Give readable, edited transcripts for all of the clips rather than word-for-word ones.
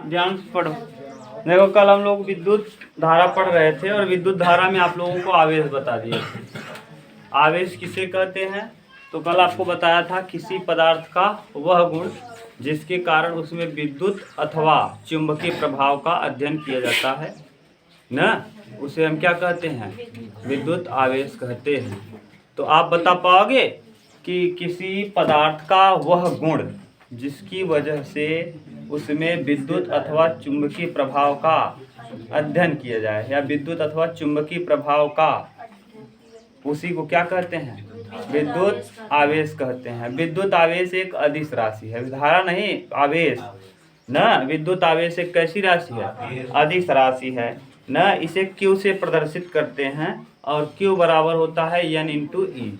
ध्यान से पढ़ो। देखो कल हम लोग विद्युत धारा पढ़ रहे थे और विद्युत धारा में आप लोगों को आवेश बता दिए थे। आवेश किसे कहते हैं? तो कल आपको बताया था किसी पदार्थ का वह गुण जिसके कारण उसमें विद्युत अथवा चुंबकीय प्रभाव का अध्ययन किया जाता है ना, उसे हम क्या कहते हैं? विद्युत आवेश कहते हैं। तो आप बता पाओगे कि किसी पदार्थ का वह गुण जिसकी वजह से उसमें विद्युत अथवा चुंबकीय प्रभाव का अध्ययन किया जाए, या विद्युत अथवा चुंबकीय प्रभाव का, उसी को क्या कहते हैं? विद्युत आवेश कहते हैं। विद्युत आवेश एक अदिश राशि है, धारा नहीं, आवेश ना। विद्युत आवेश एक कैसी राशि है? अदिश राशि है ना। इसे Q से प्रदर्शित करते हैं और Q बराबर होता है N इंटू ई,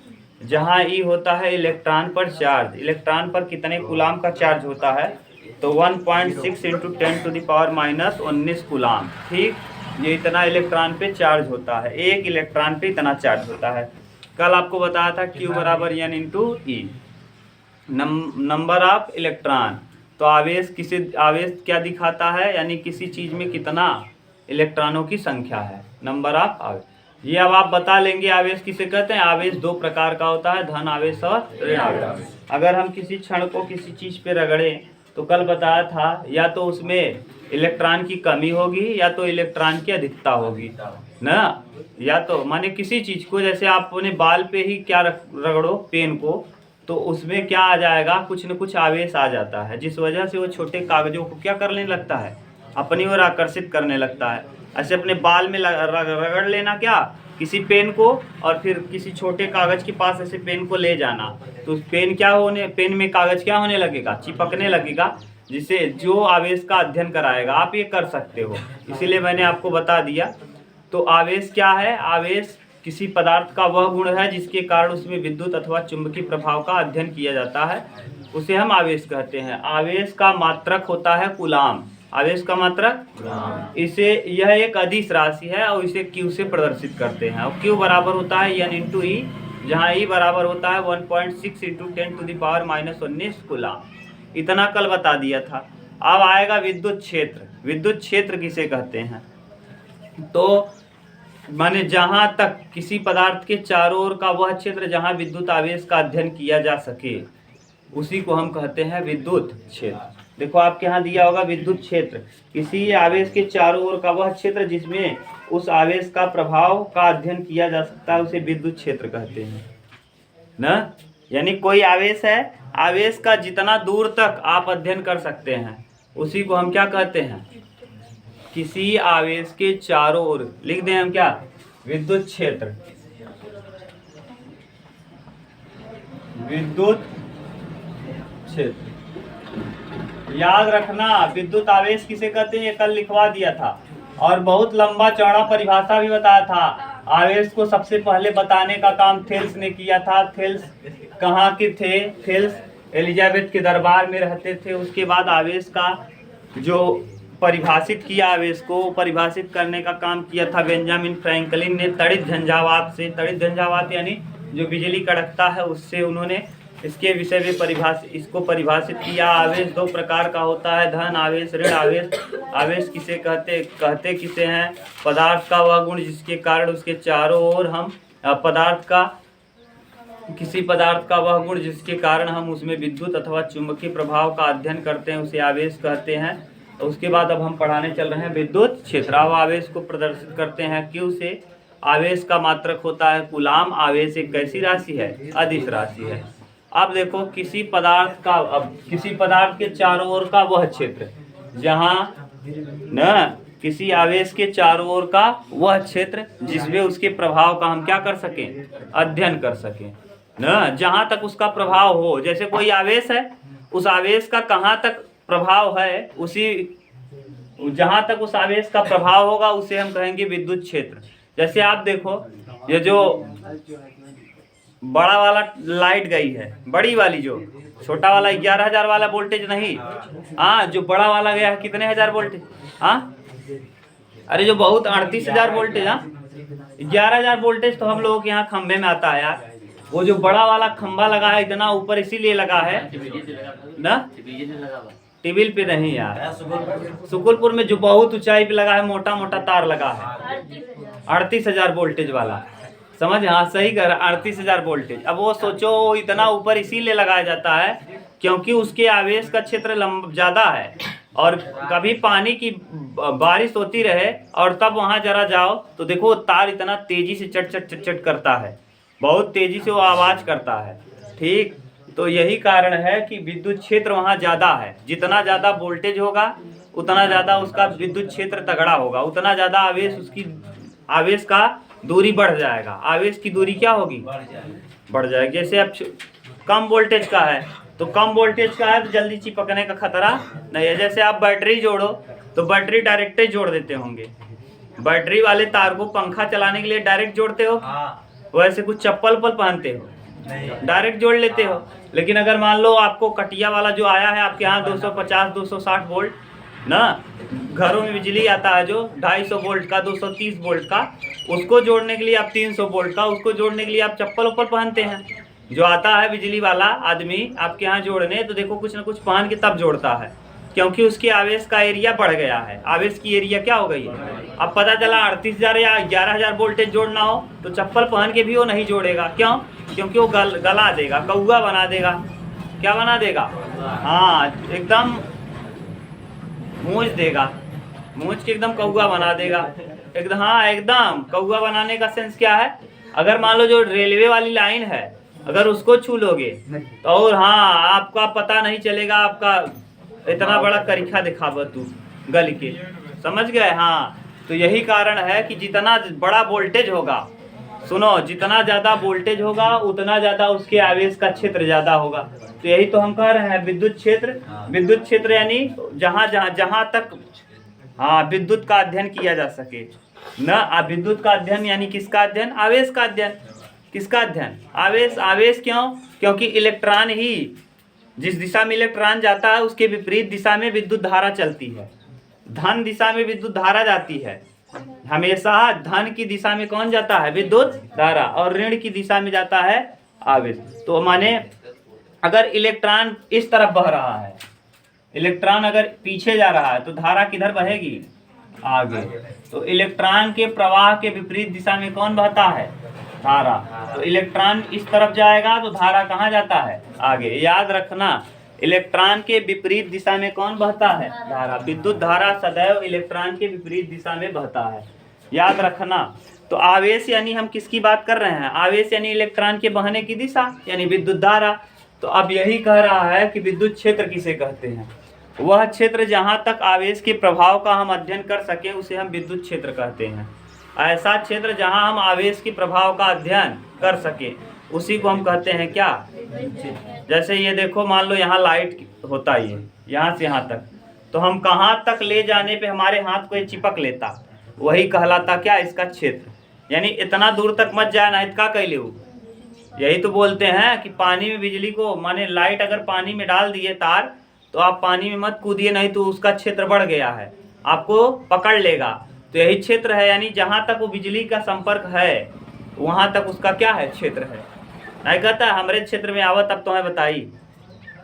जहाँ E होता है इलेक्ट्रॉन पर चार्ज। इलेक्ट्रॉन पर कितने कूलाम का चार्ज होता है? तो 1.6 इंटू 10⁻⁻19 कूलाम। ठीक, ये इतना इलेक्ट्रॉन पे चार्ज होता है, एक इलेक्ट्रॉन पे इतना चार्ज होता है। कल आपको बताया था Q बराबर N into E, number of electron. तो आवेश आवेश क्या दिखाता है? यानी किसी चीज में कितना इलेक्ट्रॉनों की संख्या है, नंबर ऑफ आवेश। ये अब आप बता लेंगे आवेश किसे कहते हैं। आवेश दो प्रकार का होता है, धन आवेश और ऋण आवेश। अगर हम किसी क्षण को किसी चीज पे रगड़ें तो कल बताया था या तो उसमें इलेक्ट्रॉन की कमी होगी या तो इलेक्ट्रॉन की अधिकता होगी ना। या तो माने किसी चीज को, जैसे आप अपने बाल पे ही क्या रगड़ो, पेन को, तो उसमें क्या आ जाएगा? कुछ न कुछ आवेश आ जाता है, जिस वजह से वो छोटे कागजों को क्या करने लगता है? अपनी ओर आकर्षित करने लगता है। ऐसे अपने बाल में रगड़ लेना क्या, किसी पेन को, और फिर किसी छोटे कागज के पास ऐसे पेन को ले जाना, तो पेन में कागज क्या होने लगेगा? चिपकने लगेगा, जिससे जो आवेश का अध्ययन कराएगा। आप ये कर सकते हो, इसीलिए मैंने आपको बता दिया। तो आवेश क्या है? आवेश किसी पदार्थ का वह गुण है जिसके कारण उसमें विद्युत अथवा चुंबकीय प्रभाव का अध्ययन किया जाता है, उसे हम आवेश कहते हैं। आवेश का मात्रक होता है कूलाम। आवेश का मात्रक, इसे यह एक अदिश राशि है और इसे Q से प्रदर्शित करते हैं। और Q बराबर होता है N इंटू ई, जहाँ E बराबर होता है 1.6 इंटू 10⁻⁻19 कूलाम। इतना कल बता दिया था। अब आएगा विद्युत क्षेत्र। विद्युत क्षेत्र किसे कहते हैं? तो माने जहां तक किसी पदार्थ के चारों ओर का वह क्षेत्र जहां विद्युत आवेश का अध्ययन किया जा सके, उसी को हम कहते हैं विद्युत क्षेत्र। देखो आपके यहाँ दिया होगा विद्युत क्षेत्र, किसी आवेश के चारों ओर का वह क्षेत्र जिसमें उस आवेश का प्रभाव का अध्ययन किया जा सकता है, उसे विद्युत क्षेत्र कहते हैं ना। यानी कोई आवेश है, आवेश का जितना दूर तक आप अध्ययन कर सकते हैं, उसी को हम क्या कहते हैं? किसी आवेश के चारों ओर, लिख दें हम क्या? विद्युत क्षेत्र। विद्युत क्षेत्र याद रखना। विद्युत आवेश किसे कहते हैं, ये कल लिखवा दिया था, और बहुत लंबा चौड़ा परिभाषा भी बताया था। आवेश को सबसे पहले बताने का काम थेल्स ने किया था। थेल्स कहाँ के थे? थेल्स एलिजाबेथ के दरबार में रहते थे। उसके बाद आवेश का जो परिभाषित किया, आवेश को परिभाषित करने का काम किया था बेंजामिन फ्रैंकलिन ने तड़ित झंझावात से। तड़ित झंझावात यानी जो बिजली कड़कता है, उससे उन्होंने इसके विषय में इसको परिभाषित किया। आवेश दो प्रकार का होता है, धन आवेश, ऋण आवेश। आवेश किसे कहते किसे हैं? पदार्थ का वह गुण जिसके कारण उसके चारों ओर हम किसी पदार्थ का वह गुण जिसके कारण हम उसमें विद्युत अथवा चुंबकीय प्रभाव का अध्ययन करते हैं, उसे आवेश कहते हैं। तो उसके बाद अब हम पढ़ाने चल रहे हैं विद्युत क्षेत्र। अब आवेश को प्रदर्शित करते हैं Q से। आवेश का मात्रक होता है कूलाम। आवेश एक कैसी राशि है? अदिश राशि है। अब देखो किसी पदार्थ के चारों ओर का वह क्षेत्र, जहाँ न किसी आवेश के चारों ओर का वह क्षेत्र जिसमें उसके प्रभाव का हम क्या कर सकें? अध्ययन कर सकें न। जहाँ तक उसका प्रभाव हो, जैसे कोई आवेश है, उस आवेश का कहाँ तक प्रभाव है, जहाँ तक उस आवेश का प्रभाव होगा उसे हम कहेंगे विद्युत क्षेत्र। जैसे आप देखो, ये जो बड़ा वाला लाइट गई है, बड़ी वाली, जो छोटा वाला 11,000 वाला वोल्टेज नहीं, हाँ, जो बड़ा वाला गया है कितने हजार वोल्टेज, हाँ, अरे जो बहुत 38,000 वोल्टेज, हाँ, 11,000 वोल्टेज तो हम लोगों के यहाँ खंभे में आता है यार। वो जो बड़ा वाला खंभा लगा है इतना ऊपर इसीलिए लगा है ना, टेबल पे नहीं यार, सुकुलपुर में जो बहुत ऊंचाई पे लगा है, मोटा मोटा तार लगा है, 38,000 वोल्टेज वाला, समझ, हाँ सही कर, 38,000 वोल्टेज। अब वो सोचो इतना ऊपर इसीलिए लगाया जाता है क्योंकि उसके आवेश का क्षेत्र ज़्यादा है, और कभी पानी की बारिश होती रहे और तब वहाँ जरा जाओ तो देखो तार इतना तेजी से चट चट चट चट करता है, बहुत तेजी से वो आवाज़ करता है, ठीक। तो यही कारण है कि विद्युत क्षेत्र वहाँ ज़्यादा है, जितना ज़्यादा वोल्टेज होगा उतना ज़्यादा उसका विद्युत क्षेत्र तगड़ा होगा, उतना ज़्यादा आवेश, उसकी आवेश का दूरी बढ़ जाएगा, आवेश की दूरी क्या होगी, बढ़ जाएगी। जैसे अब कम वोल्टेज का है तो कम वोल्टेज का है तो जल्दी चिपकने का खतरा नहीं है। जैसे आप बैटरी जोड़ो तो बैटरी डायरेक्ट ही जोड़ देते होंगे, बैटरी वाले तार को पंखा चलाने के लिए डायरेक्ट जोड़ते हो, वैसे कुछ चप्पल पर पहनते हो डायरेक्ट जोड़ लेते हो। लेकिन अगर मान लो आपको कटिया वाला जो आया है आपके यहाँ 250 260 वोल्ट ना, घरों में बिजली आता है जो 250 वोल्ट का, 230 वोल्ट का, उसको जोड़ने के लिए आप 300 वोल्ट का, उसको जोड़ने के लिए आप चप्पल ऊपर पहनते हैं। जो आता है बिजली वाला आदमी आपके यहाँ जोड़ने, तो देखो कुछ ना कुछ पहन के तब जोड़ता है, क्योंकि उसके आवेश का एरिया बढ़ गया है, आवेश की एरिया क्या हो गई है। अब पता चला 38,000 या 11,000 वोल्टेज जोड़ना हो तो चप्पल पहन के भी वो नहीं जोड़ेगा, क्यों, क्योंकि वो गला देगा, कौआ बना देगा, क्या बना देगा, हाँ एकदम मूंछ देगा, मूंछ के एकदम कौआ बना देगा, एकदम, हाँ एकदम कौआ बनाने का सेंस क्या है, अगर मान लो जो रेलवे वाली लाइन है अगर उसको छू लोगे तो, और हाँ आपका पता नहीं चलेगा, आपका इतना बड़ा करीखा दिखावा तू गल के, समझ गए। हाँ तो यही कारण है कि जितना बड़ा वोल्टेज होगा, सुनो, जितना ज़्यादा वोल्टेज होगा उतना ज़्यादा उसके आवेश का क्षेत्र ज़्यादा होगा। तो यही तो हम कह रहे हैं विद्युत क्षेत्र यानी जहाँ तक हाँ विद्युत का अध्ययन किया जा सके न, विद्युत का अध्ययन यानी किसका अध्ययन, आवेश का अध्ययन, किसका अध्ययन, आवेश क्यों, क्योंकि इलेक्ट्रॉन ही, जिस दिशा में इलेक्ट्रॉन जाता है उसके विपरीत दिशा में विद्युत धारा चलती है, धन दिशा में विद्युत धारा जाती है, हमेशा धन की दिशा में कौन जाता है, विद्युत धारा, और ऋण की दिशा में जाता है आवेश। तो माने अगर इलेक्ट्रॉन इस तरफ बह रहा है, इलेक्ट्रॉन अगर पीछे जा रहा है तो धारा किधर बहेगी, आगे। तो इलेक्ट्रॉन के प्रवाह के विपरीत दिशा में कौन बहता है, धारा। तो इलेक्ट्रॉन इस तरफ जाएगा तो धारा कहाँ जाता है, आगे। याद रखना, इलेक्ट्रॉन के विपरीत दिशा में कौन बहता है, धारा। विद्युत धारा सदैव इलेक्ट्रॉन के विपरीत दिशा में बहता है, याद रखना। तो आवेश यानी हम किसकी बात कर रहे हैं, आवेश यानी इलेक्ट्रॉन के बहने की दिशा यानी विद्युत धारा। तो अब यही कह रहा है कि विद्युत क्षेत्र किसे कहते हैं, वह क्षेत्र जहाँ तक आवेश के प्रभाव का हम अध्ययन कर सकें उसे हम विद्युत क्षेत्र कहते हैं। ऐसा क्षेत्र जहाँ हम आवेश के प्रभाव का अध्ययन कर सके उसी को हम कहते हैं क्या, जैसे ये देखो, मान लो यहाँ लाइट होता है, ये यहाँ से यहाँ तक, तो हम कहाँ तक ले जाने पे हमारे हाथ को ये चिपक लेता, वही कहलाता क्या, इसका क्षेत्र। यानी इतना दूर तक मत जाना, इतना कह ले। यही तो बोलते हैं कि पानी में बिजली को, माने लाइट अगर पानी में डाल दिए तार, तो आप पानी में मत कूदिए, नहीं तो उसका क्षेत्र बढ़ गया है, आपको पकड़ लेगा। तो यही क्षेत्र है, यानी जहाँ तक वो बिजली का संपर्क है वहाँ तक उसका क्या है, क्षेत्र है। नहीं कहता हमारे क्षेत्र में आवत, अब तुम्हें बताई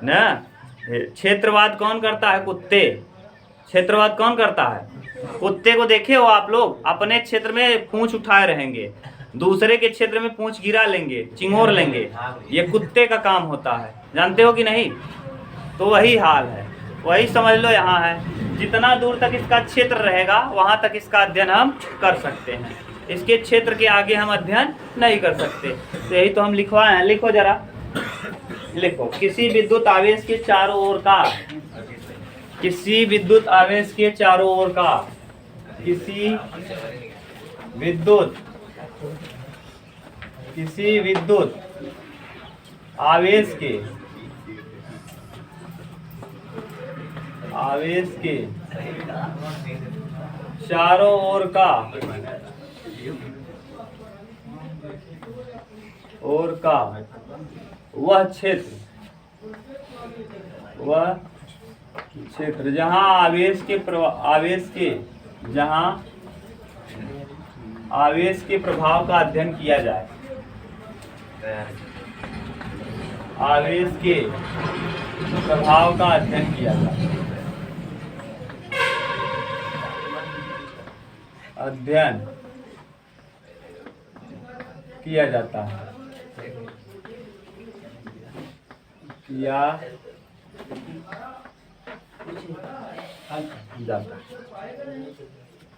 ना। क्षेत्रवाद कौन करता है, कुत्ते। क्षेत्रवाद कौन करता है, कुत्ते को देखे हो आप लोग, अपने क्षेत्र में पूंछ उठाए रहेंगे, दूसरे के क्षेत्र में पूंछ गिरा लेंगे, चिंगोर लेंगे, ये कुत्ते का काम होता है, जानते हो कि नहीं। तो वही हाल है, वही समझ लो यहाँ है, जितना दूर तक इसका क्षेत्र रहेगा वहाँ तक इसका अध्ययन हम कर सकते हैं, इसके क्षेत्र के आगे हम अध्ययन नहीं कर सकते। तो यही तो हम लिखवाए हैं, लिखो जरा, लिखो, किसी विद्युत आवेश के चारों ओर का, किसी विद्युत आवेश के चारों ओर का, किसी विद्युत आवेश के चारों ओर का वह क्षेत्र जहाँ आवेश के प्रभाव का अध्ययन किया जाए, आवेश के प्रभाव का अध्ययन किया जाए। अध्ययन किया जाता है, किया जाता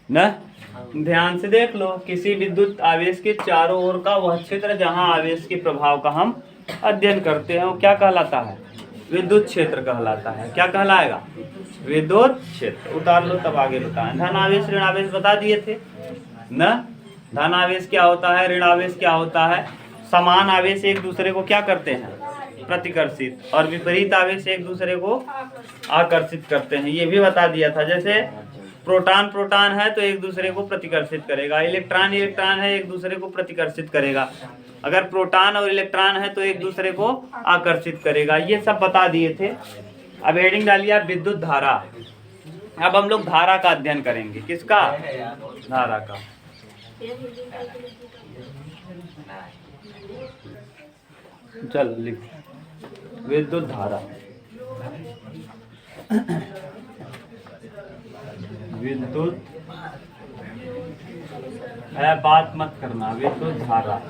न। ध्यान से देख लो, किसी विद्युत आवेश के चारों ओर का वह क्षेत्र जहां आवेश के प्रभाव का हम अध्ययन करते हैं वो क्या कहलाता है? विद्युत क्षेत्र कहलाता है। क्या कहलाएगा? विद्युत क्षेत्र। उतार लो तब आगे बताएं। धन आवेश ऋण आवेश बता दिए थे न। धन आवेश क्या होता है, ऋण आवेश क्या होता है? समान आवेश एक दूसरे को क्या करते हैं? प्रतिकर्षित, और विपरीत आवेश एक दूसरे को आकर्षित करते हैं, ये भी बता दिया था। जैसे प्रोटॉन प्रोटॉन है तो एक दूसरे को प्रतिकर्षित करेगा, इलेक्ट्रॉन इलेक्ट्रॉन है एक दूसरे को प्रतिकर्षित करेगा, अगर प्रोटॉन और इलेक्ट्रॉन है तो एक दूसरे को आकर्षित करेगा, ये सब बता दिए थे। अब हेडिंग डालिए आप विद्युत धारा। अब हम लोग धारा का अध्ययन करेंगे। किसका? धारा का। चल लिख, विद्युत धारा। विद्युत है, बात मत करना, विद्युत धारा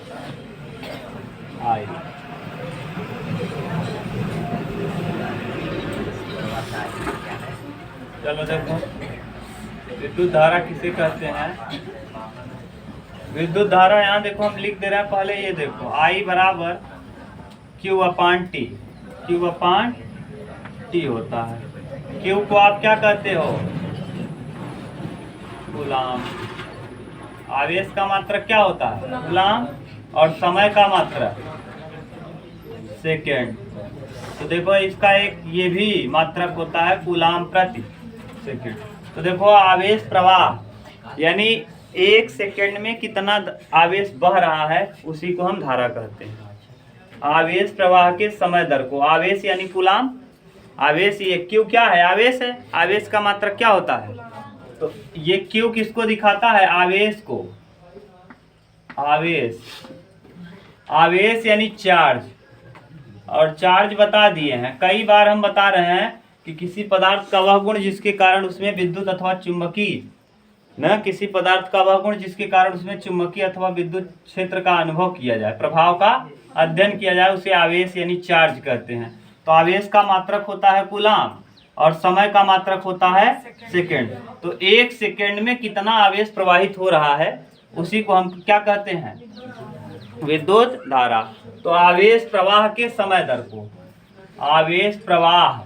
आई। चलो देखो, विद्युत धारा किसे कहते हैं? विद्युत धारा यहाँ देखो हम लिख दे रहे हैं, पहले ये देखो I बराबर Q/T, Q/T होता है। Q को आप क्या कहते हो? कूलाम। आवेश का मात्रक क्या होता है? कूलाम। और समय का मात्रक सेकेंड। तो देखो इसका एक ये भी मात्रक होता है कूलाम प्रति सेकेंड। तो देखो आवेश प्रवाह यानी एक सेकेंड में कितना आवेश बह रहा है उसी को हम धारा कहते हैं। आवेश प्रवाह के समय दर को, आवेश यानी कूलाम, आवेश ये क्यू क्या है? आवेश है। आवेश का मात्रक क्या होता है? तो ये क्यू किसको दिखाता है? आवेश को। आवेश, आवेश यानी चार्ज, और चार्ज बता दिए हैं। कई बार हम बता रहे हैं कि किसी पदार्थ का वह गुण जिसके कारण उसमें विद्युत अथवा चुंबकीय न, किसी पदार्थ का वह गुण जिसके कारण उसमें चुंबकीय अथवा विद्युत क्षेत्र का अनुभव किया जाए, प्रभाव का अध्ययन किया जाए, उसे आवेश यानी चार्ज कहते हैं। तो आवेश का मात्रक होता है कूलाम और समय का मात्रक होता है सेकेंड। तो एक सेकेंड में कितना आवेश प्रवाहित हो रहा है उसी को हम क्या कहते हैं? विद्युत धारा। तो आवेश प्रवाह के समय दर को, आवेश प्रवाह,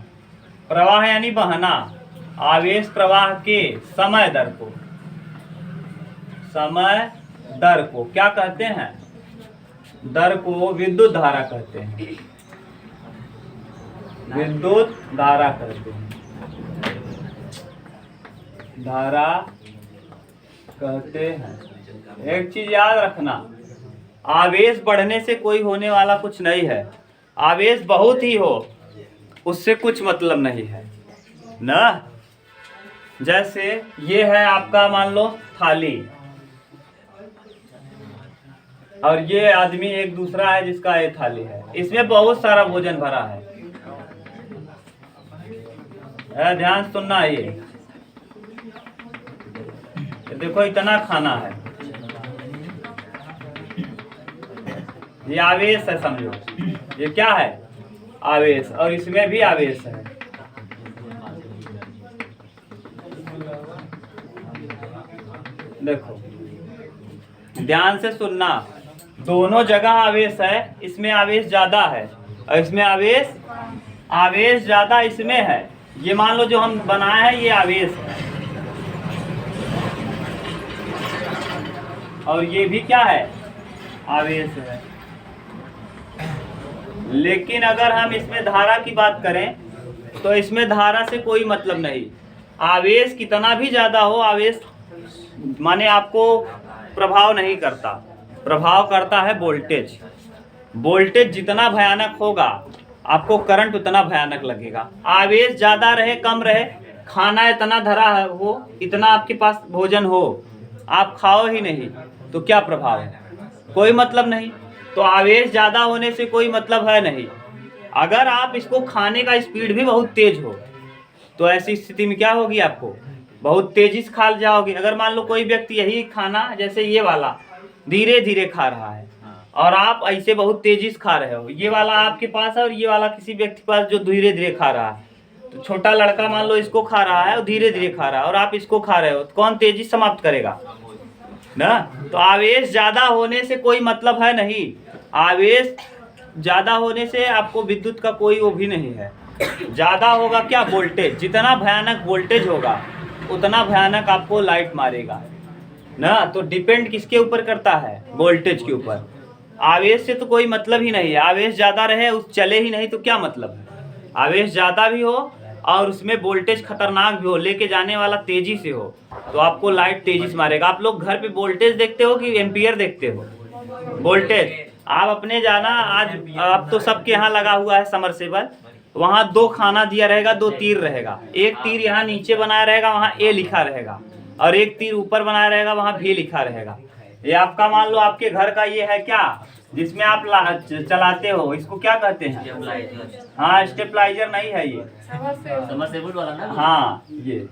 प्रवाह यानी बहना, आवेश प्रवाह के समय दर को, समय दर को क्या कहते हैं? दर को विद्युत धारा कहते हैं। विद्युत धारा कहते हैं, धारा कहते हैं। एक चीज याद रखना, आवेश बढ़ने से कोई होने वाला कुछ नहीं है। आवेश बहुत ही हो उससे कुछ मतलब नहीं है ना। जैसे ये है आपका मान लो थाली, और ये आदमी एक दूसरा है जिसका ये थाली है, इसमें बहुत सारा भोजन भरा है। ध्यान सुनना, ये देखो इतना खाना है, ये आवेश है समझो। ये क्या है? आवेश। और इसमें भी आवेश है। देखो ध्यान से सुनना, दोनों जगह आवेश है। इसमें आवेश ज्यादा है और इसमें आवेश ज्यादा इसमें है। ये मान लो जो हम बनाए हैं ये आवेश है, और ये भी क्या है? आवेश है। लेकिन अगर हम इसमें धारा की बात करें तो इसमें धारा से कोई मतलब नहीं। आवेश कितना भी ज्यादा हो, आवेश माने आपको प्रभाव नहीं करता, प्रभाव करता है वोल्टेज। वोल्टेज जितना भयानक होगा आपको करंट उतना भयानक लगेगा। आवेश ज्यादा रहे कम रहे, खाना इतना धरा हो, इतना आपके पास भोजन हो, आप खाओ ही नहीं तो क्या प्रभाव है? कोई मतलब नहीं। तो आवेश ज्यादा होने से कोई मतलब है नहीं। अगर आप इसको खाने का स्पीड भी बहुत तेज हो तो ऐसी स्थिति में क्या होगी? आपको बहुत तेजी से खा जाओगे। अगर मान लो कोई व्यक्ति यही खाना जैसे ये वाला धीरे धीरे खा रहा है और आप ऐसे बहुत तेजी से खा रहे हो, ये वाला आपके पास है और ये वाला किसी व्यक्ति के पास जो धीरे धीरे खा रहा है, तो छोटा लड़का मान लो इसको खा रहा है और धीरे धीरे खा रहा है और आप इसको खा रहे हो, तो कौन तेजी समाप्त करेगा ना। तो आवेश ज्यादा होने से कोई मतलब है नहीं, आवेश ज्यादा होने से आपको विद्युत का कोई वो भी नहीं है। ज्यादा होगा क्या, वोल्टेज, जितना भयानक वोल्टेज होगा उतना भयानक आपको लाइट मारेगा ना। तो डिपेंड किसके ऊपर करता है, वोल्टेज के ऊपर। आवेश से तो कोई मतलब ही नहीं है, आवेश ज्यादा रहे उस चले ही नहीं तो क्या मतलब है। आवेश ज्यादा भी हो और उसमें वोल्टेज खतरनाक भी हो, लेके जाने वाला तेजी से हो, तो आपको लाइट तेजी से मारेगा। आप लोग घर पे वोल्टेज देखते हो कि एम्पियर देखते हो? वोल्टेज। आप अपने जाना, आज अब तो सबके यहाँ लगा हुआ है समरसेबल, वहाँ 2 खाना दिया रहेगा, 2 तीर रहेगा। एक तीर यहाँ नीचे बनाया रहेगा, वहाँ ए लिखा रहेगा, और एक तीर ऊपर बनाया रहेगा, वहाँ भी लिखा रहेगा। ये आपका मान लो आपके घर का ये है क्या, जिसमें आप चलाते हो, इसको क्या कहते हैं? हाँ, स्टेबलाइजर नहीं है ये, समरसेबल वाला ना। हाँ, ये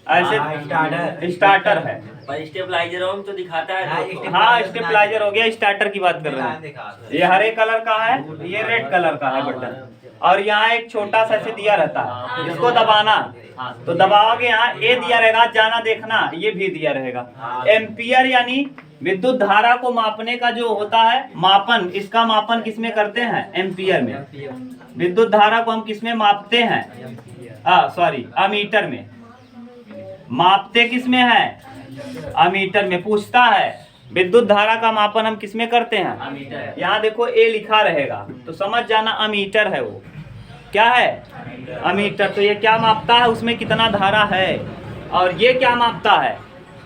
ऐसे स्टार्टर है। पर स्टेबलाइजर में तो दिखाता है। हाँ, स्टेबलाइजर हो गया, स्टार्टर की बात कर रहे हैं। ये हरे कलर का है, ये रेड कलर का है बटन, और यहाँ एक छोटा सा से दिया रहता है, इसको दबाना, तो दबाओगे यहाँ ए दिया रहेगा, जाना देखना, ये भी दिया रहेगा। एम्पियर यानी विद्युत धारा को मापने का जो होता है मापन, इसका मापन किसमें करते हैं? एम्पियर में। विद्युत धारा को हम किसमें मापते हैं? सॉरी, अमीटर में। मापते किसमें है? अमीटर में। पूछता है विद्युत धारा का मापन हम किसमें करते हैं? अमीटर। यहाँ देखो ए लिखा रहेगा, तो समझ जाना अमीटर है। वो क्या है? अमीटर। तो ये क्या मापता है? उसमें कितना धारा है। और ये क्या मापता है?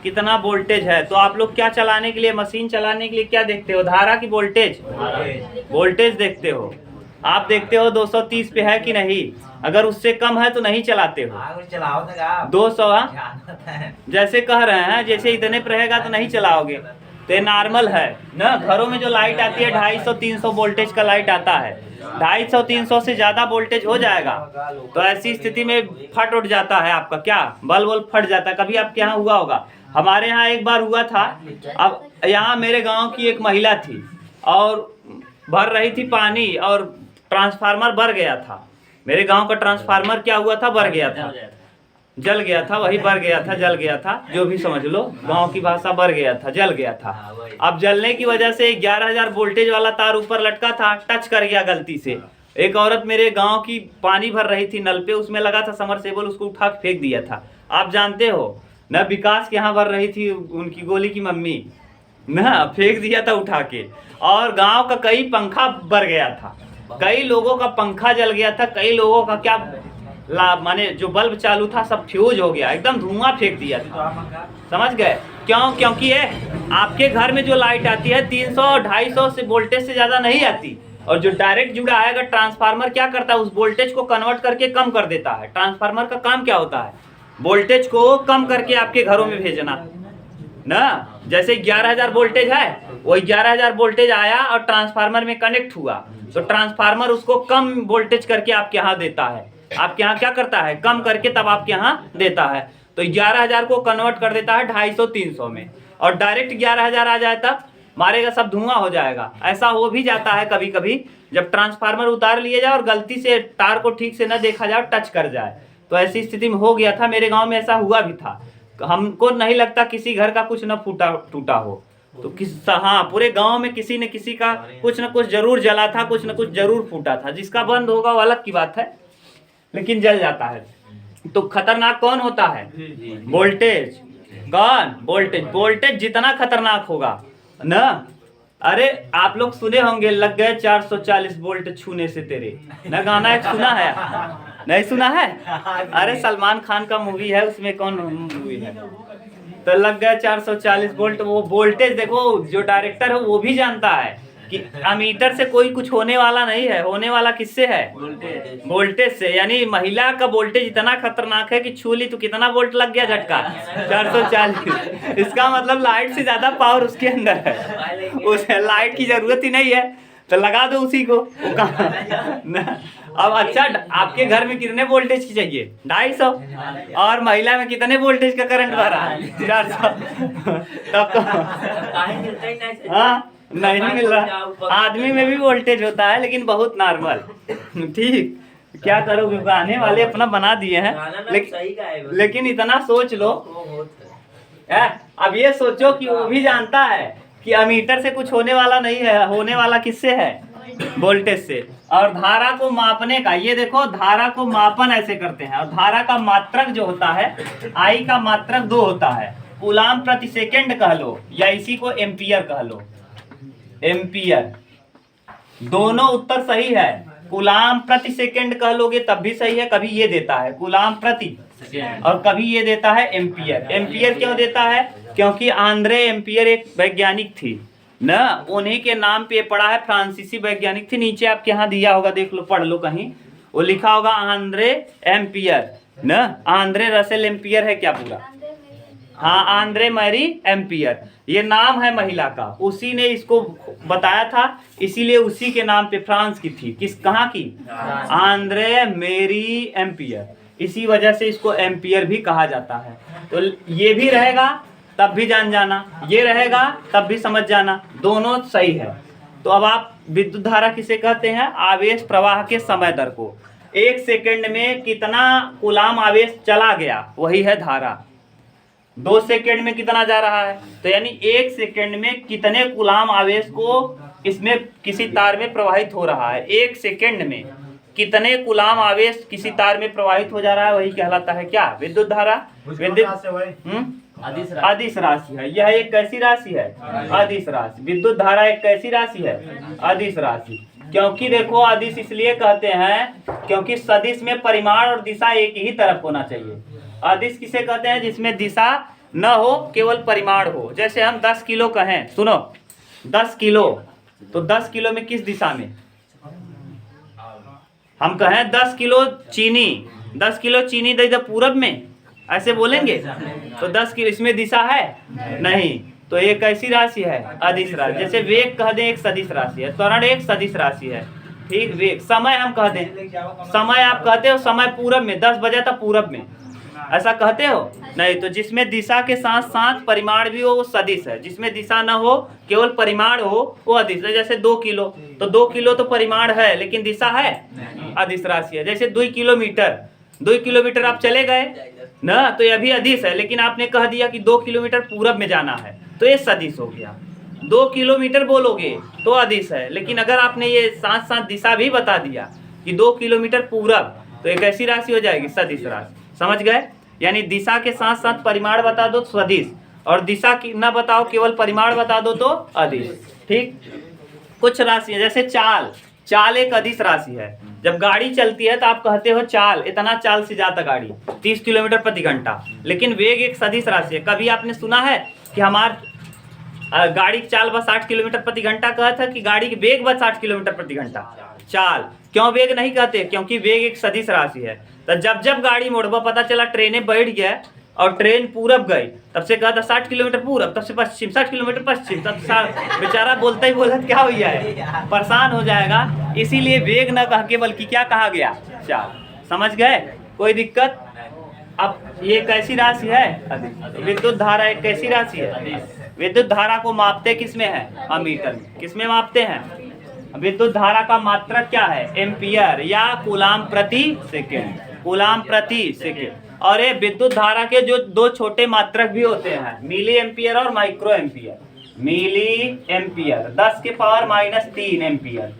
कितना वोल्टेज है। तो आप लोग क्या चलाने के लिए, मशीन चलाने के लिए क्या देखते हो? धारा की वोल्टेज? वोल्टेज देखते हो। आप देखते हो 230 पे है कि नहीं, अगर उससे कम है तो नहीं चलाते हो। 200 जैसे कह रहे हैं, जैसे इतने पर रहेगा तो नहीं चलाओगे। तो ये नॉर्मल है ना। घरों में जो लाइट आती है 250-300 वोल्टेज का लाइट आता है, 250-300 से ज्यादा वोल्टेज हो जाएगा तो ऐसी स्थिति में फट उठ जाता है आपका क्या, बल्ब फट जाता है। कभी आपके यहाँ हुआ होगा, हमारे यहाँ एक बार हुआ था। अब यहाँ मेरे गांव की एक महिला थी और भर रही थी पानी, और ट्रांसफार्मर भर गया था। मेरे गांव का ट्रांसफार्मर क्या हुआ था? भर गया था, जल गया था। वही भर गया था, जल गया था, जो भी समझ लो, गांव की भाषा भर गया था, जल गया था। अब जलने की वजह से 11,000 वोल्टेज वाला तार ऊपर लटका था, टच कर गया गलती से। एक औरत मेरे गांव की पानी भर रही थी नल पे, उसमें लगा था समरसेबल, उसको उठा के फेंक दिया था। आप जानते हो न, विकास के यहाँ भर रही थी उनकी गोली की मम्मी ना, फेंक दिया था उठा के। और गांव का कई पंखा भर गया था, कई लोगों का पंखा जल गया था, कई लोगों का क्या माने जो बल्ब चालू था सब फ्यूज हो गया, एकदम धुआं फेंक दिया था। समझ गए क्यों? क्योंकि ये आपके घर में जो लाइट आती है 300-250 से वोल्टेज से ज्यादा नहीं आती, और जो डायरेक्ट जुड़ा है, अगर ट्रांसफार्मर क्या करता है, उस वोल्टेज को कन्वर्ट करके कम कर देता है। ट्रांसफार्मर का काम क्या होता है? वोल्टेज को कम करके आपके घरों में भेजना ना। जैसे 11,000 वोल्टेज है, वो 11,000 वोल्टेज आया और ट्रांसफार्मर में कनेक्ट हुआ, तो ट्रांसफार्मर उसको कम वोल्टेज करके आपके यहाँ देता है। आपके यहाँ क्या करता है? कम करके तब आपके यहाँ देता है। तो 11,000 को कन्वर्ट कर देता है 250-300 में, और डायरेक्ट 11,000 आ जाए तब मारेगा, सब धुआं हो जाएगा। ऐसा हो भी जाता है कभी कभी, जब ट्रांसफार्मर उतार लिए जाए और गलती से तार को ठीक से न देखा जाए, टच कर जाए, तो ऐसी स्थिति में हो गया था। मेरे गाँव में ऐसा हुआ भी था। हमको नहीं लगता किसी घर का कुछ न टूटा हो, तो हाँ, पूरे गांव में किसी न किसी का कुछ न कुछ जरूर जला था, कुछ न कुछ जरूर फूटा था। जिसका बंद होगा वो अलग की बात है, लेकिन जल जाता है। तो खतरनाक कौन होता है? वोल्टेज। कौन? वोल्टेज। वोल्टेज जितना खतरनाक होगा ना। अरे आप लोग सुने होंगे, लग गए 440 वोल्ट छूने से तेरे, ना गाना एक सुना है? नहीं सुना है? अरे सलमान खान का मूवी है, उसमें कौन मूवी है? तो लग गया 440 वोल्ट। वो वोल्टेज देखो, जो डायरेक्टर है वो भी जानता है कि अमीटर से कोई कुछ होने वाला नहीं है, होने वाला किससे है? वोल्टेज से। यानी महिला का वोल्टेज इतना खतरनाक है कि छू ली तो कितना वोल्ट लग गया झटका? 440। इसका मतलब लाइट से ज्यादा पावर उसके अंदर है, उसे लाइट की जरूरत ही नहीं है, तो लगा दो उसी को। अब अच्छा, आपके घर में कितने वोल्टेज की चाहिए? 250। और महिला में कितने वोल्टेज का करंट भरा है? 400। तब तो हाँ, नहीं मिल रहा। आदमी में भी वोल्टेज होता है लेकिन बहुत नॉर्मल। ठीक, क्या करोगे, गाने वाले अपना बना दिए हैं, लेकिन इतना सोच लो। अब ये सोचो कि वो भी जानता है कि अमीटर से कुछ होने वाला नहीं है, होने वाला किससे है? वोल्टेज से। और धारा को मापने का, ये देखो, धारा को मापन ऐसे करते हैं। और धारा का मात्रक जो होता है, आई का मात्रक 2 होता है, कूलाम प्रति सेकेंड कह लो या इसी को एम्पियर कह लो। एम्पियर, दोनों उत्तर सही है। कूलाम प्रति सेकेंड कह लोगे तब भी सही है, कभी ये देता है कूलाम प्रति और कभी ये देता है एम्पियर। एम्पियर क्यों देता है? क्योंकि आंद्रे एम्पियर एक वैज्ञानिक थी न, उन्हीं के नाम पे पढ़ा है, फ्रांसीसी वैज्ञानिक थी। नीचे आपके यहाँ दिया होगा, देख लो, पढ़ लो कहीं, वो लिखा होगा आंद्रे एम्पियर न, आंद्रे रसेल एम्पियर है क्या पूरा? हाँ, आंद्रे मैरी एम्पियर, ये नाम है महिला का, उसी ने इसको बताया था, इसीलिए उसी के नाम पे फ्रांस की थी। कहाँ की? आंद्रे मैरी एम्पियर, इसी वजह से इसको एम्पियर भी कहा जाता है। तो ये भी रहेगा तब भी जान जाना, ये रहेगा तब भी समझ जाना, दोनों सही है। तो अब आप विद्युत धारा किसे कहते हैं? आवेश प्रवाह के समय दर को। 1 सेकंड में कितना कूलाम आवेश चला गया, वही है धारा। 2 सेकंड में कितना जा रहा है, तो यानी 1 सेकंड में कितने कूलाम आवेश को इसमें किसी तार में प्रवाहित हो रहा है। 1 सेकंड में कितने कूलाम आवेश किसी तार में प्रवाहित हो जा रहा है, वही कहलाता है क्या? विद्युत धारा। विद्युत अदिश राशि है। यह एक कैसी राशि है? अदिश राशि। विद्युत धारा एक कैसी राशि है? अदिश राशि। क्योंकि देखो, अदिश इसलिए कहते हैं क्योंकि सदिश में परिमाण और दिशा एक ही तरफ होना चाहिए। अदिश किसे कहते हैं? जिसमें दिशा न हो, केवल परिमाण हो। जैसे हम 10 किलो कहें, सुनो, 10 किलो, तो 10 किलो में किस दिशा में? हम कहें 10 किलो चीनी, 10 किलो चीनी दे दो पूरब में, ऐसे बोलेंगे? तो 10 किलो, इसमें दिशा है नहीं, तो ये कैसी राशि है? अदिश राशि। जैसे वेग कह दें, एक सदिश राशि है, त्वरण एक सदिश राशि है। ठीक, वेग। समय हम कह दें, समय आप कहते हो समय पूरब में, 10 बजे था पूरब में, ऐसा कहते हो? नहीं। तो जिसमें दिशा के साथ साथ परिमाण भी हो वो सदिश है, जिसमें दिशा ना हो, केवल परिमाण हो, वो अदिश है। जैसे 2 किलो, तो 2 किलो तो परिमाण है लेकिन दिशा है, अदिश राशि है। जैसे 2 किलोमीटर, 2 किलोमीटर आप चले गए ना, तो ये भी अदिश है, लेकिन आपने कह दिया कि 2 किलोमीटर पूरब में जाना है, तो ये सदिश हो गया। 2 किलोमीटर बोलोगे तो अदिश है, लेकिन अगर आपने ये साथ साथ दिशा भी बता दिया कि 2 किलोमीटर पूरब, तो एक ऐसी राशि हो जाएगी, सदिश राशि। समझ गए? यानी दिशा के साथ साथ परिमाण बता दो तो सदिश, और दिशा की न बताओ, केवल परिमाण बता दो तो अदिश। ठीक। कुछ राशि है, जैसे चाल, चाल एक अदिश राशि है। जब गाड़ी चलती है तो आप कहते हो चाल, इतना चाल से जाता गाड़ी, 30 किलोमीटर प्रति घंटा, लेकिन वेग एक सदिश राशि है। कभी आपने सुना है कि गाड़ी की चाल बस 60 किलोमीटर प्रति घंटा कहा था, कि गाड़ी की वेग बस 60 किलोमीटर प्रति घंटा? चाल। क्यों वेग नहीं कहते? क्योंकि वेग एक सदिश राशि है। तो जब जब गाड़ी मोड़बा, पता चला ट्रेनें बैठ गया और ट्रेन पूरब गई, तब से कहा था 60 किलोमीटर पूरब, तब से पश्चिम, 60 किलोमीटर पश्चिम, तब बेचारा बोलता ही बोलत क्या हो जाए, परेशान हो जाएगा। इसीलिए वेग न कह के बल्कि क्या कहा गया? चाल। समझ गए? कोई दिक्कत? अब ये कैसी राशि है? अदिश। विद्युत धारा एक कैसी राशि है? विद्युत धारा को मापते किसमें है? अमीटर में। किसमें मापते हैं? विद्युत धारा का मात्रक क्या है? एम्पियर या कूलाम प्रति सेकेंड। कूलाम प्रति सेकेंड। और ये विद्युत धारा के जो 2 छोटे मात्रक भी होते हैं, मिली एम्पियर और माइक्रो एम्पियर। मिली एम्पियर 10 के पावर -3 एम्पियर,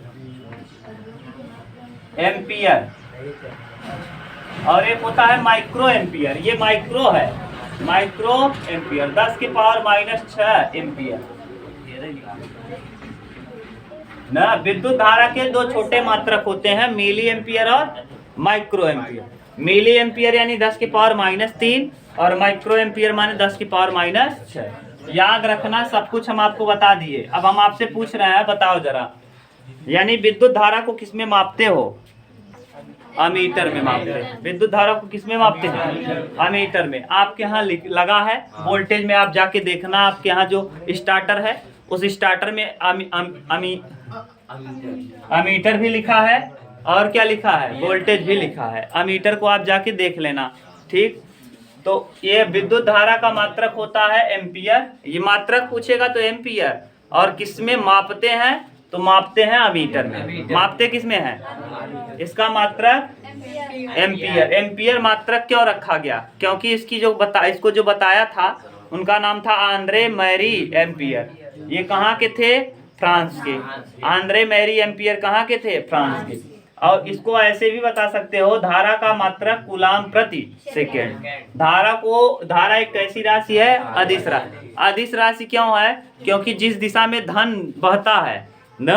एम्पियर। और एक होता है माइक्रो एम्पियर, ये माइक्रो है, माइक्रो एम्पियर 10 के पावर -6 एम्पियर ना। विद्युत धारा के 2 छोटे मात्रक होते हैं, मिली एम्पियर और माइक्रो एम्पियर। मिली एम्पियर यानी 10 के पावर -3 और माइक्रो एम्पियर माने 10 की पावर -6। याद रखना, सब कुछ हम आपको बता दिए। अब हम आपसे पूछ रहे हैं, बताओ जरा, यानी विद्युत धारा को किसमें मापते हो? अमीटर में मापते हैं। विद्युत धारा को किसमें मापते हैं? अमीटर में। आपके यहाँ लगा है वोल्टेज में, आप जाके देखना, आपके यहाँ जो स्टार्टर है उस स्टार्टर में अमीटर भी लिखा है और क्या लिखा है, वोल्टेज भी लिखा है। अमीटर को आप जाके देख लेना, ठीक। तो ये विद्युत धारा का मात्रक होता है एम्पियर, ये मात्रक पूछेगा तो एम्पियर। और किसमें मापते हैं, तो मापते हैं अमीटर में। मापते किसमें है, इसका मात्रक एम्पियर। एम्पियर मात्रक क्यों रखा गया, क्योंकि इसको जो बताया था उनका नाम था आंद्रे मैरी एम्पियर। ये कहाँ के थे, फ्रांस के। आंद्रे मैरी एम्पियर कहाँ के थे, फ्रांस के। और इसको ऐसे भी बता सकते हो, धारा का मात्रक कूलाम प्रति सेकेंड। धारा एक कैसी राशि है, अदिश राशि। अदिश राशि क्यों है, क्योंकि जिस दिशा में धन बहता है न,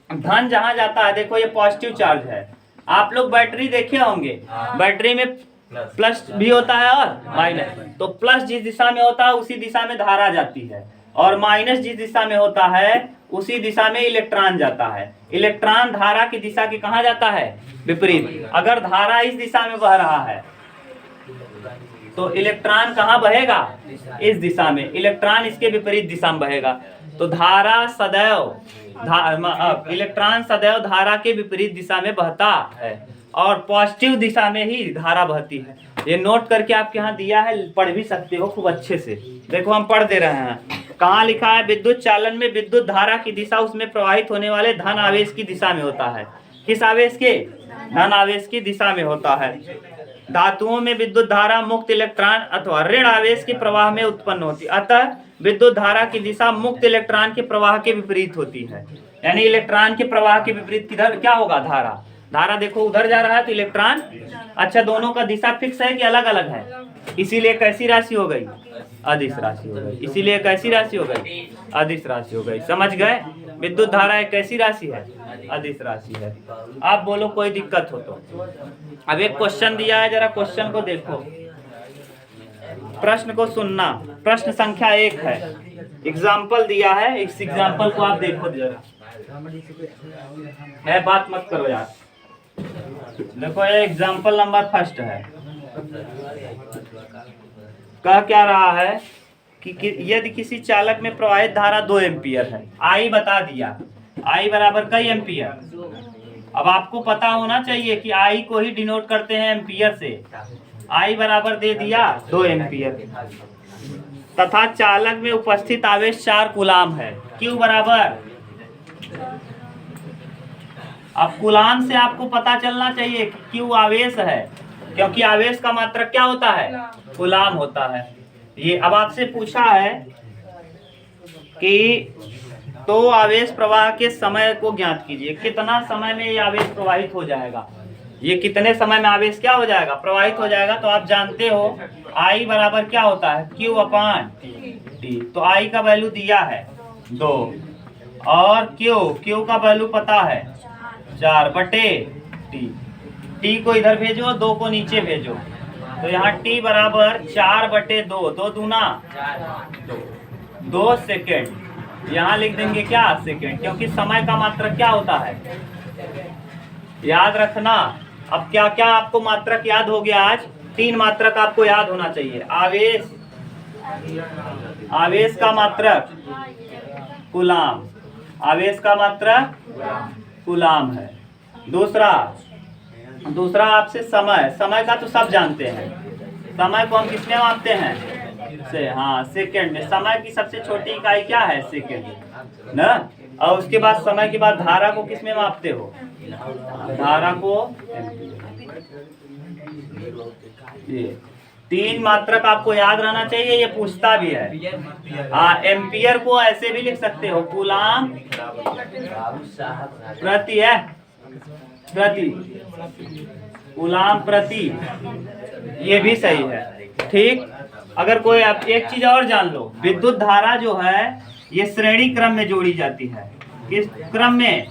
धन जहां जाता है, देखो ये पॉजिटिव चार्ज है। आप लोग बैटरी देखे होंगे, बैटरी में प्लस भी होता है और माइनस। तो प्लस जिस दिशा में होता है उसी दिशा में धारा जाती है, और माइनस जिस दिशा में होता है उसी दिशा में इलेक्ट्रॉन जाता है। इलेक्ट्रॉन धारा की दिशा के कहाँ जाता है, विपरीत। अगर धारा इस दिशा में बह रहा है तो इलेक्ट्रॉन कहाँ बहेगा, इस दिशा में। इलेक्ट्रॉन इसके विपरीत दिशा में बहेगा। तो धारा सदैव इलेक्ट्रॉन सदैव धारा के विपरीत दिशा में बहता है, और पॉजिटिव दिशा में ही धारा बहती है। ये नोट करके आपके यहाँ दिया है, पढ़ भी सकते हो खूब अच्छे से। देखो हम पढ़ दे रहे हैं, कहाँ लिखा है, विद्युत चालन में विद्युत धारा की दिशा उसमें प्रवाहित होने वाले धन आवेश की दिशा में होता है। किस आवेश के, धन आवेश की दिशा में होता है। धातुओं में विद्युत धारा मुक्त इलेक्ट्रॉन अथवा ऋण आवेश के प्रवाह में उत्पन्न होती है। अतः विद्युत धारा की दिशा मुक्त इलेक्ट्रॉन के प्रवाह के विपरीत होती है। यानी इलेक्ट्रॉन के प्रवाह के विपरीत किधर क्या होगा, धारा देखो उधर जा रहा है तो इलेक्ट्रॉन। अच्छा, दोनों का दिशा फिक्स है कि अलग अलग है, इसीलिए कैसी राशि हो गई, अदिश राशि हो गई। इसीलिए कैसी राशि हो गई, अदिश राशि हो गई। समझ गए, विद्युत धारा एक कैसी राशि है, अदिश राशि है। आप बोलो कोई दिक्कत हो तो। अब एक क्वेश्चन दिया है, जरा क्वेश्चन को देखो, प्रश्न को सुनना। प्रश्न संख्या 1 है, एग्जाम्पल दिया है, इस एग्जाम्पल को आप देखो जरा। है बात मत करो यार। देखो ये एग्जाम्पल नंबर 1 है। कह क्या रहा है कि यदि किसी चालक में प्रवाहित धारा 2 एम्पियर है, आई बता दिया, आई बराबर कई एम्पियर। अब आपको पता होना चाहिए कि आई को ही डिनोट करते हैं एम्पियर से। आई बराबर दे दिया 2 एम्पियर, तथा चालक में उपस्थित आवेश 4 कूलाम है। क्यू बराबर, अब कूलाम से आपको पता चलना चाहिए कि क्यू आवेश है, क्योंकि आवेश का मात्रक क्या होता है, कूलाम होता है। ये अब आपसे पूछा है कि तो आवेश प्रवाह के समय को ज्ञात कीजिए। कितना समय में ये आवेश प्रवाहित हो जाएगा, ये कितने समय में आवेश क्या हो जाएगा, प्रवाहित हो जाएगा। तो आप जानते हो आई बराबर क्या होता है, क्यू अपान टी। तो आई का वैल्यू दिया है 2, और क्यू का वैल्यू पता है 4 बटे टी। टी को इधर भेजो, 2 को नीचे भेजो, तो यहाँ टी बराबर 4 बटे 2, 2 दूना 2 सेकेंड। यहाँ लिख देंगे क्या, सेकेंड, क्योंकि समय का मात्रक क्या होता है, याद रखना। अब क्या क्या आपको मात्रक याद हो गया आज, 3 मात्रक आपको याद होना चाहिए। आवेश का मात्रक कूलाम, आवेश का मात्रक कूलाम है। दूसरा आपसे समय का तो सब जानते हैं। समय को हम किसमें मापते हैं, सेकंड में। समय की सबसे छोटी इकाई क्या है, सेकंड ना। और उसके बाद समय के बाद धारा को किसमें मापते हो, धारा को। ये 3 मात्रक आपको याद रहना चाहिए, ये पूछता भी है। हाँ, एम्पियर को ऐसे भी लिख सकते हो, कूलाम प्रति है, कूलाम प्रति, ये भी सही है, ठीक। अगर कोई आप एक चीज और जान लो, विद्युत धारा जो है ये श्रेणी क्रम में जोड़ी जाती है। किस क्रम में,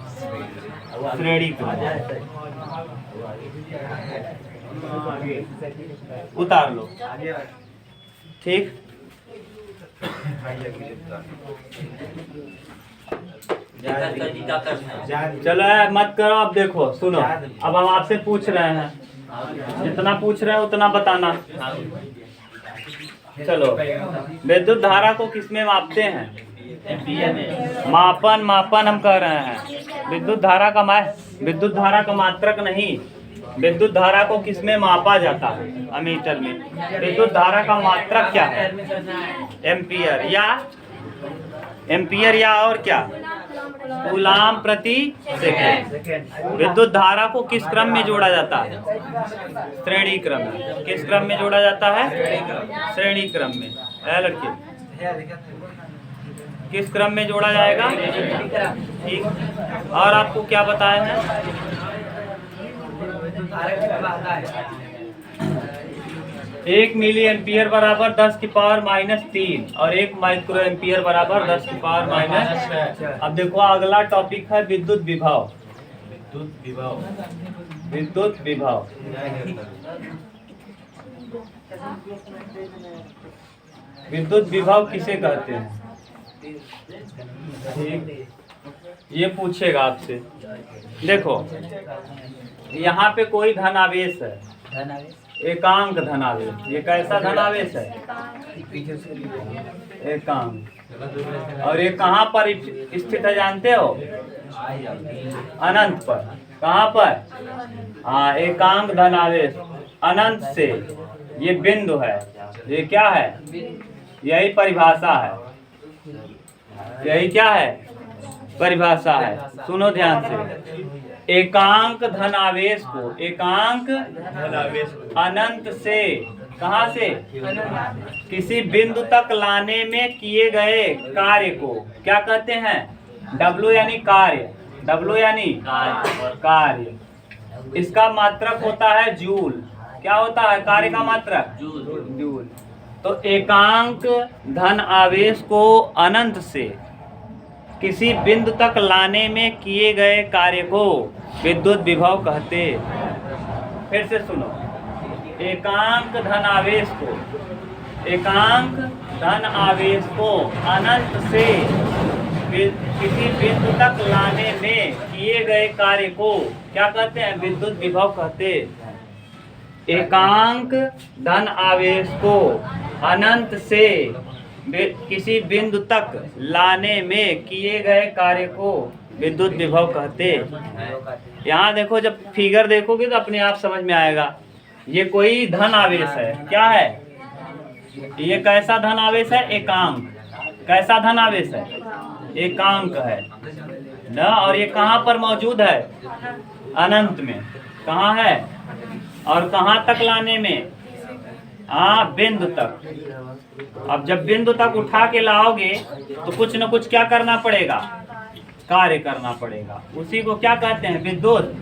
श्रेणी क्रम। उतार लो, ठीक। चलो मत करो, अब देखो सुनो, अब हम आपसे पूछ रहे हैं, जितना पूछ रहे हैं उतना बताना। चलो, विद्युत धारा को किसमें मापते हैं, मापन हम कह रहे हैं। विद्युत धारा का विद्युत धारा का मात्रक नहीं, विद्युत धारा को किसमें मापा जाता है? अमीटर में। विद्युत धारा का मात्रक क्या है? एम्पियर या और क्या? कूलाम प्रति सेकेंड। विद्युत धारा को किस क्रम में जोड़ा जाता है? श्रेणी क्रम में। किस क्रम में जोड़ा जाता है? श्रेणी क्रम में। है लड़के, किस क्रम में जोड़ा जाएगा? ठीक। और आपको क्या बताया है? 1 मिली एम्पियर बराबर 10 की पावर -3 और 1 माइक्रो एम्पियर बराबर 10 की पावर -। अब देखो अगला टॉपिक है विद्युत विभव। विद्युत विभव विद्युत विभव किसे कहते हैं? ठीक, ये पूछेगा आपसे। देखो यहाँ पे कोई धनावेश है, एकांक धनावेश। ये कैसा धनावेश है? एकांक। और ये कहाँ पर स्थित है जानते हो? अनंत पर। कहाँ पर? हाँ, एकांक धनावेश अनंत से। ये बिंदु है, ये क्या है? यही परिभाषा है। यही क्या है? परिभाषा है। सुनो ध्यान से। एकांक धनावेश को, एकांक अनंत से, कहाँ से? किसी बिंदु तक लाने में किए गए कार्य को क्या कहते हैं? W यानी कार्य। W यानी कार्य। इसका मात्रक होता है जूल। क्या होता है कार्य का मात्रक? जूल। तो एकांक धन आवेश को अनंत से किसी बिंदु तक लाने में किए गए कार्य को विद्युत विभव कहते। फिर से सुनो। एकांक धन आवेश को, एकांक धन आवेश को अनंत से किसी बिंदु तक लाने में किए गए कार्य को क्या कहते हैं? विद्युत विभव कहते। एकांक धन आवेश को अनंत से किसी बिंदु तक लाने में किए गए कार्य को विद्युत विभव कहते। यहाँ देखो, जब फिगर देखोगे तो अपने आप समझ में आएगा। ये कोई धन आवेश है। क्या है ये? कैसा धन आवेश है? एकांक। कैसा धन आवेश है? एकांक है ना। और ये कहाँ पर मौजूद है? अनंत में। कहाँ है? और कहाँ तक लाने में? हाँ, बिंदु तक। अब जब बिंदु तक उठा के लाओगे तो कुछ न कुछ क्या करना पड़ेगा? कार्य करना पड़ेगा। उसी को क्या कहते हैं? विद्युत।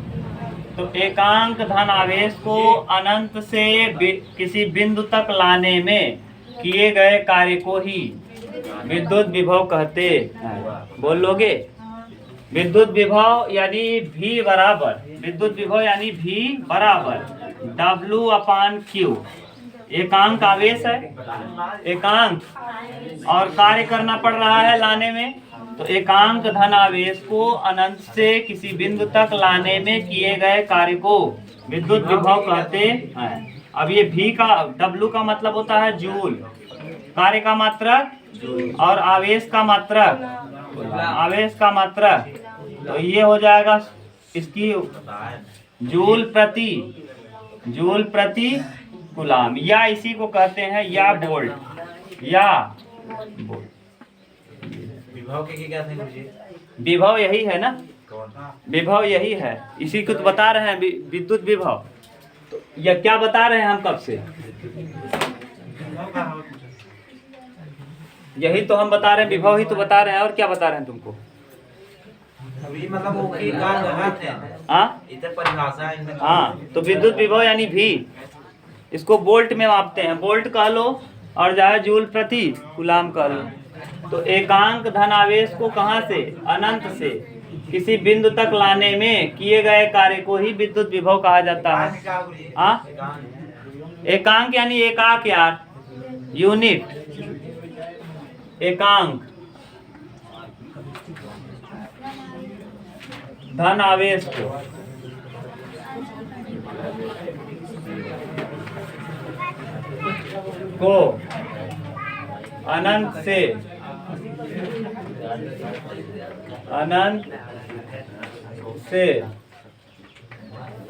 तो एकांक धन आवेश को अनंत से किसी बिंदु तक लाने में किए गए कार्य को ही विद्युत विभव कहते हैं। बोल लोगे? विद्युत विभव यानी V बराबर, विद्युत विभव यानी V बराबर W/Q। एकांक आवेश है, एकांक, और कार्य करना पड़ रहा है लाने में। तो एकांक धन आवेश को अनंत से किसी बिंदु तक लाने में किए गए कार्य को विद्युत विभव कहते हैं। अब ये V का, W का मतलब होता है जूल, कार्य का मात्रक और आवेश का मात्रक, आवेश का मात्रक। तो ये हो जाएगा इसकी जूल प्रति कूलाम, या इसी को कहते हैं या वोल्ट, या वोल्ट। विभव के क्या थे मुझे? विभव यही है ना, विभव यही है, इसी को तो बता रहे हैं विद्युत विभव। तो यह क्या बता रहे हैं हम कब से? यही तो हम बता रहे हैं, विभव ही तो बता रहे हैं। और क्या बता रहे हैं तुमको? अभी मतलब वो की काम गलत है। हाँ, इधर परिभाषा है। हाँ, तो विद्युत विभव यानी भी इसको वोल्ट में मापते हैं, वोल्ट कह लो और चाहे जूल प्रति कूलाम कह लो। तो एकांक धन आवेश को कहाँ से? अनंत से किसी बिंदु तक लाने में किए गए कार्य को ही विद्युत विभव कहा जाता है। हाँ, एकांक यानी एकाक यार, यूनिट। एकांक धन आवेश को अनंत से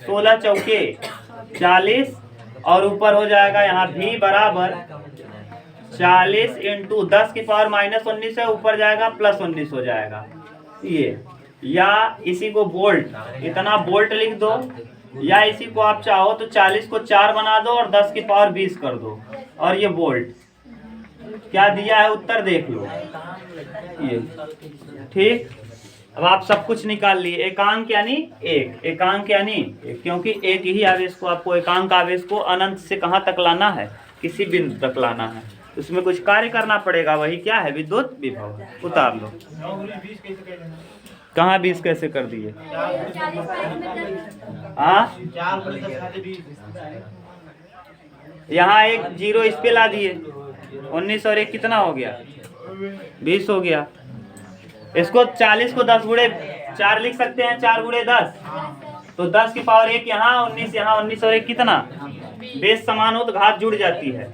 16 चौके 40 और ऊपर हो जाएगा यहाँ v बराबर 40 इंटू 10 की पावर -19 है, ऊपर जाएगा +19 हो जाएगा ये। या इसी को बोल्ट, इतना बोल्ट लिख दो, या इसी को आप चाहो तो 40 को 4 बना दो और 10 की पावर 20 कर दो, और ये बोल्ट क्या दिया है उत्तर देख लो ये। ठीक, अब आप सब कुछ निकाल लिए। एकांक यानी एक, एकांक यानी एक, क्योंकि एक ही आवेश को आपको, एकांक आवेश को अनंत से कहाँ तक लाना है, किसी बिंदु तक लाना है, उसमें कुछ कार्य करना पड़ेगा, वही क्या है, विद्युत विभव। उतार लो। कहाँ 20 कैसे कर दिए? हाँ, यहाँ एक जीरो इस पे ला दिए, 19 और 1 कितना हो गया, 20 हो गया। इसको 40 को 10 गुणे 4 लिख सकते हैं, 4 गुणे 10, तो 10 की पावर 1 यहाँ, 19 यहाँ, 19 और 1 कितना, बेस समान हो तो घात जुड़ जाती है।